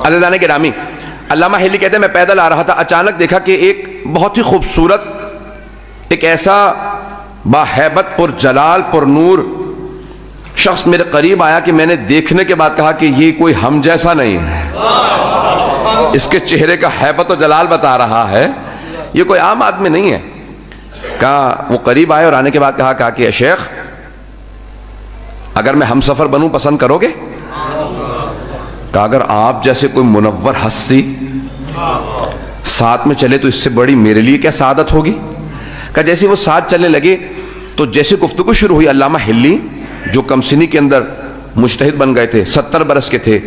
عزیزان گرامی، علامہ حلی کہتے ہیں میں پیدل آ رہا تھا، اچانک دیکھا کہ ایک بہت ہی خوبصورت، ایک ایسا باہیبت پر جلال پر نور شخص میرے قریب آیا کہ میں نے دیکھنے کے بعد کہا کہ یہ کوئی ہم جیسا نہیں ہے، اس کے چہرے کا ہیبت و جلال بتا رہا ہے، یہ کوئی عام آدمی نہیں ہے۔ کہا وہ قریب آئے اور آنے کے بعد کہا کہ شیخ اگر میں ہم سفر بنوں پسند کرو گے؟ کہا اگر آپ جیسے کوئی منور ہستی ساتھ میں چلے تو اس سے بڑی میرے لیے کیا سعادت ہوگی۔ کہا جیسے وہ ساتھ چلنے لگے تو جیسے گفتگو شروع ہوئی، علامہ حلی جو کم سنی کے اندر مجتہد بن گئے تھے، 70 برس کے تھے،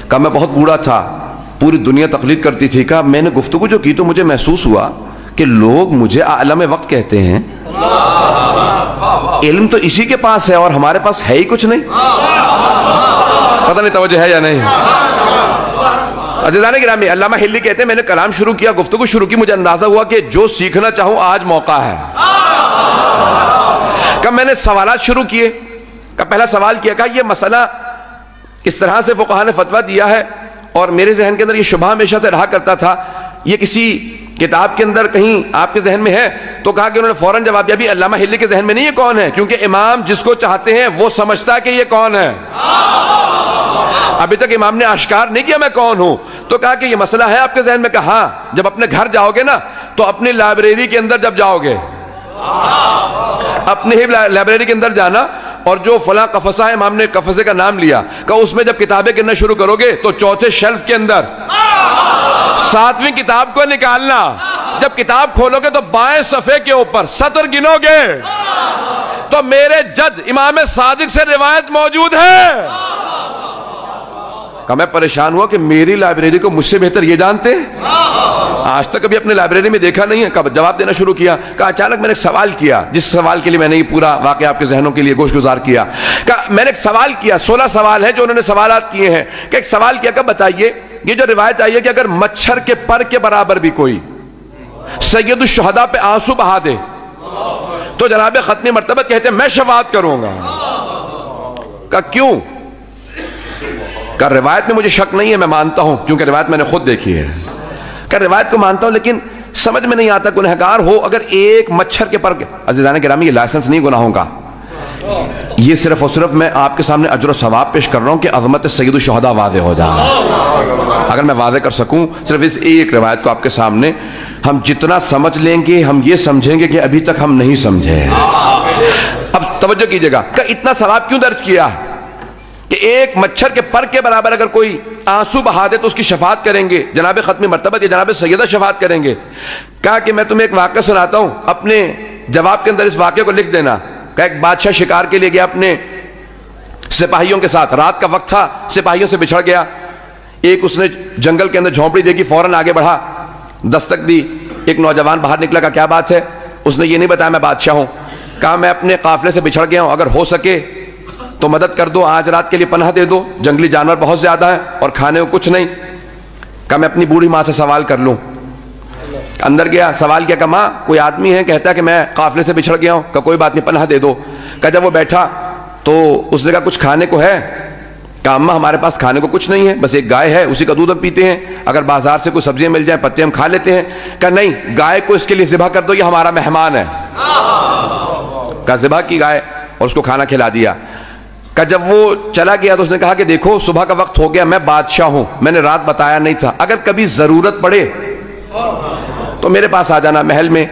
کہا میں بہت بوڑھا تھا، پوری دنیا تقلید کرتی تھی، کہا میں نے گفتگو جو کی تو مجھے محسوس ہوا کہ لوگ مجھے عالم وقت کہتے ہیں، علم تو اسی کے پاس ہے اور ہمارے پاس ہے ہی کچھ نہیں۔ پتہ نہیں توجہ ہے یا نہیں۔ عزیزان گرامی، علامہ حلی کہتے ہیں میں نے کلام شروع کیا، گفتگو شروع کی، مجھے اندازہ ہوا کہ جو سیکھنا چاہوں آج موقع ہے۔ کہ میں نے سوالات شروع کیے، کہ پہلا سوال کیا کہ یہ مسئلہ کس طرح سے فقہاء نے فتویٰ دیا ہے، اور میرے ذہن کے اندر یہ شبہ ہمیشہ سے رہا کرتا تھا، یہ کسی کتاب کے اندر کہیں آپ کے ذہن میں ہے؟ تو کہا کہ انہوں نے فوراً جواب دیا بھی علامہ حلی کے ذہن میں نہیں یہ کون ہے، کیونکہ امام جس کو چاہتے ہیں وہ سمجھتا ہے کہ یہ کون ہے۔ ابھی تک امام نے آشکار نہیں کیا میں کون ہوں، تو کہا کہ یہ مسئلہ ہے آپ کے ذہن میں؟ کہا ہاں، جب اپنے گھر جاؤ گے نا تو اپنی لائبریری کے اندر جب جاؤ گے، اپنے ہی لائبریری کے اندر جانا، اور جو فلاں قفصہ ہے، امام نے قفصے کا نام لیا، کہ اس میں جب کتابیں گننا شروع کرو گے تو چوتھے شیلف کے اندر 7ویں کتاب کو نکالنا، جب کتاب کھولو گے تو بائیں صفحے کے اوپر سطر گنو گے تو میرے جد امام صادق سے روایت موجود ہے۔ کہ میں پریشان ہوا کہ میری لائبریری کو مجھ سے بہتر یہ جانتے ہیں، آج تک کبھی اپنے لائبریری میں دیکھا نہیں ہے۔ کب جواب دینا شروع کیا، کہ اچانک میں نے ایک سوال کیا، جس سوال کے لیے میں نے یہ پورا واقعہ آپ کے ذہنوں کے لیے گوش گزار کیا، کہ میں نے ایک سوال کیا، 16 سوال ہیں جو انہوں نے سوالات کیے ہیں، کہ ایک سوال کیا کہ بتائیے یہ جو روایت آئی ہے کہ اگر مچھر کے پر کے برابر بھی کوئی سید الشہداء پہ آنسو بہا دے تو جناب ختمی مرتبہ کہتے ہیں میں شفاعت کروں گا۔ کہ کیوں؟ کہ روایت میں مجھے شک نہیں ہے، میں مانتا ہوں کیونکہ روایت میں نے خود دیکھی ہے، کہ روایت کو مانتا ہوں، لیکن سمجھ میں نہیں آتا گنہگار ہو اگر ایک مچھر کے پر۔ عزیزان گرامی، یہ لائسنس نہیں گناہوں کا، یہ صرف اور صرف میں آپ کے سامنے اجر و ثواب پیش کر رہا ہوں کہ عظمت سید الشہداء واضح ہو جائے۔ اگر میں واضح کر سکوں صرف اس ایک روایت کو آپ کے سامنے، ہم جتنا سمجھ لیں گے ہم یہ سمجھیں گے کہ ابھی تک ہم نہیں سمجھے۔ اب توجہ کیجئے گا کہ اتنا ثواب کیوں درج کیا ہے کہ ایک مچھر کے پر کے برابر اگر کوئی آنسو بہا دے تو اس کی شفاعت کریں گے جناب ختمی مرتبہ یا جناب سیدہ شفاعت کریں گے۔ کہا کہ میں تمہیں ایک واقعہ سناتا ہوں، اپنے جواب کے اندر اس واقعے کو لکھ دینا۔ کہ ایک بادشاہ شکار کے لیے گیا اپنے سپاہیوں کے ساتھ، رات کا وقت تھا، سپاہیوں سے بچھڑ گیا، ایک اس نے جنگل کے اندر جھونپڑی دیکھی، فوراً آگے بڑھا، دستک دی، ایک نوجوان باہر نکلا، کہ کیا بات ہے؟ اس نے یہ نہیں بتایا میں بادشاہ ہوں، کہا میں اپنے قافلے سے بچھڑ گیا ہوں، اگر ہو سکے تو مدد کر دو، آج رات کے لیے پناہ دے دو، جنگلی جانور بہت زیادہ ہیں اور کھانے کو کچھ نہیں۔ کہا میں اپنی بوڑھی ماں سے سوال کر لوں۔ اندر گیا، سوال کیا کہ ماں کوئی آدمی ہے کہتا ہے کہ میں قافلے سے بچھڑ گیا ہوں، کہ کوئی بات نہیں پناہ دے دو۔ کہ جب وہ بیٹھا تو اس نے کہا کچھ کھانے کو ہے؟ کہ اماں ہمارے پاس کھانے کو کچھ نہیں ہے، بس ایک گائے ہے، اسی کا دودھ ہم پیتے ہیں، اگر بازار سے کوئی سبزیاں مل جائیں پتے ہم کھا لیتے ہیں۔ کہ نہیں، گائے کو اس کے لیے ذبح کر دو، یہ ہمارا مہمان ہے۔ کہ ذبح کی گائے اور اس کو کھانا کھلا دیا۔ کہ جب وہ چلا گیا تو اس نے کہا کہ دیکھو صبح کا وقت ہو گیا، میں بادشاہ ہوں، میں نے رات بتایا نہیں تھا، اگر کبھی ضرورت پڑے تو میرے پاس آ جانا محل میں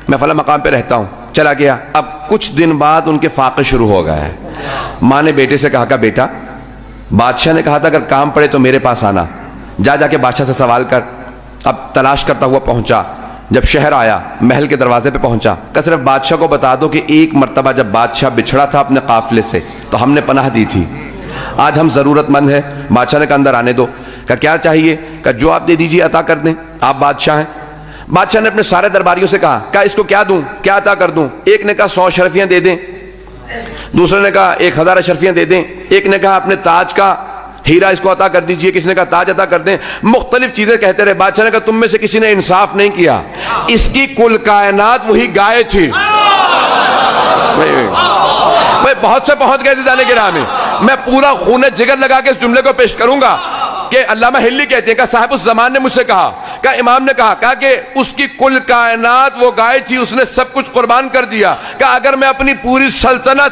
فلاں مقام پہ رہتا ہوں۔ چلا گیا، اب کچھ دن بعد ان کے فاقے شروع ہو گئے۔ ماں نے بیٹے سے کہا کہ بیٹا بادشاہ نے کہا تھا اگر کام پڑے تو میرے پاس آنا، جا کے بادشاہ سے سوال کر۔ اب تلاش کرتا ہوا پہنچا، جب شہر آیا محل کے دروازے پہ پہنچا، کہ صرف بادشاہ کو بتا دو کہ ایک مرتبہ جب بادشاہ بچھڑا تھا اپنے قافلے سے تو ہم نے پناہ دی تھی، آج ہم ضرورت مند ہیں۔ بادشاہ نے کہا اندر آنے دو۔ کہ کیا چاہیے؟ کہ جو آپ دے دیجئے عطا کر دیں، آپ بادشاہ ہیں۔ بادشاہ نے اپنے سارے درباریوں سے کہا کہ اس کو کیا دوں، کیا عطا کر دوں؟ ایک نے کہا 100 اشرفیاں دے دیں، دوسرے نے کہا 1000 اشرفیاں دے دیں، ایک نے کہا اپنے تاج کا ہیرا اس کو عطا کر دیجئے، کسی نے کہا تاج عطا کر دیں، مختلف چیزیں کہتے رہے۔ بادشاہ نے کہا تم میں سے کسی نے انصاف نہیں کیا، اس کی کل کائنات وہی گائے تھی۔ بہت سے پہنچ گئے عزیزان گرامی. میں پورا خون جگر لگا کے اس جملے کو پیش کروں گا کہ علامہ ہلی کہتے ہیں کہ صاحب اس زمان نے مجھ سے کہا کہ امام نے کہا کہ اس کی کل کائنات وہ گائے تھی, اس نے سب کچھ قربان کر دیا, کہ اگر میں اپنی پوری سلطنت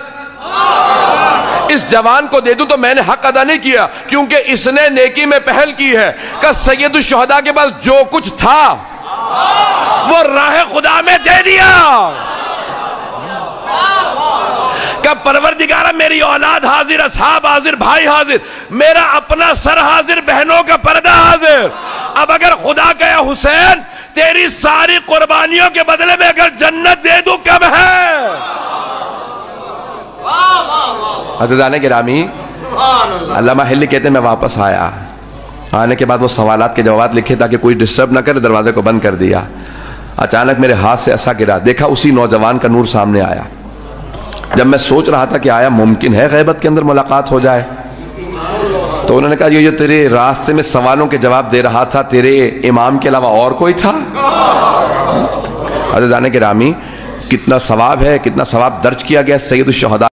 اس جوان کو دے دوں تو میں نے حق ادا نہیں کیا, کیونکہ اس نے نیکی میں پہل کی ہے. کہ سید الشہداء کے پاس جو کچھ تھا وہ راہ خدا میں دے دیا. کہ پروردگارہ میری اولاد حاضر, اصحاب حاضر, بھائی حاضر, میرا اپنا سر حاضر, بہنوں کا پردہ حاضر. اب اگر خدا کہے حسین تیری ساری قربانیوں کے بدلے میں اگر جنت دے دوں کم ہے. عزیزان گرامی, علامہ ہلی کہتے ہیں میں واپس آیا, آنے کے بعد وہ سوالات کے جوابات لکھے تاکہ کوئی ڈسٹرب نہ کرے, دروازے کو بند کر دیا. اچانک میرے ہاتھ سے ایسا گرا, دیکھا اسی نوجوان کا نور سامنے آیا. جب میں سوچ رہا تھا کہ آیا ممکن ہے غیبت کے اندر ملاقات ہو جائے, تو انہوں نے کہا یہ جو تیرے راستے میں سوالوں کے جواب دے رہا تھا تیرے امام کے علاوہ اور کوئی تھا؟ عزیزان گرامی, کتنا ثواب ہے, کتنا ثواب درج کیا گیا سید الشہداء